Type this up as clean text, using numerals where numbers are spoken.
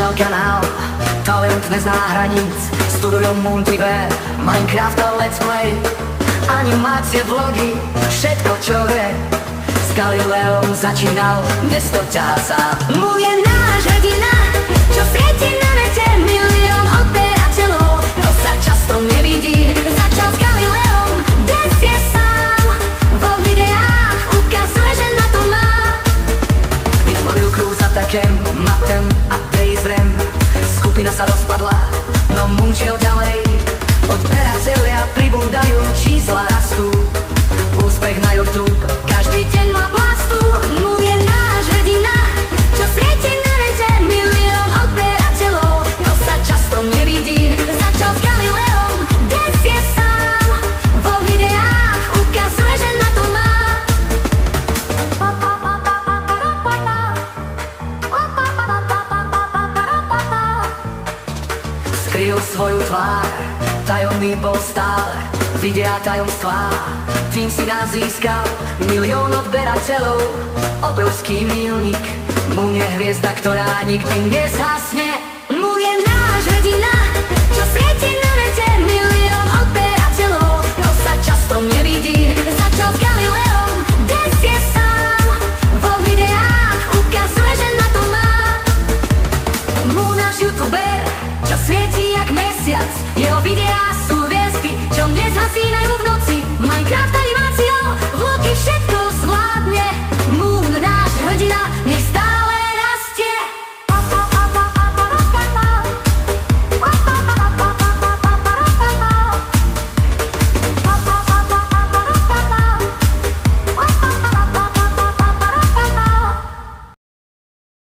Začal kanál, talent nezná hraníc. Studujem multiver, Minecraft a Let's Play, animácie, vlogy, všetko čo vie. S Galileom začínal, dnes to ťahá sám. Mu je náš hrdina, čo svieti na nete, milión odberateľov, to sa často nevidí. Začal s Galileom, dnes je sám, vo videách ukazuje, že na to má. Vytvoril crew za takem, Matem a Daysrem. Skupina sa rozpadla, no Moon šiel ďalej. Odberatelia pribúdajú, čísla rastú. Úspech na YouTube, Každý deň má blastu. Mu je náš hrdina, čo svieti na nete, milión odberateľov, to sa často nevidí. Začal s Galileom, dnes je sám, vo videách ukazuje, že na to má. skryl svoju tvár, tajomný bol stále, videá tajomstvá. Tým si nás získal, milión odberateľov, obrovský milník. Moon je hviezda, ktorá nikdy nezhasne. Mu je náš hrdina, čo svieti na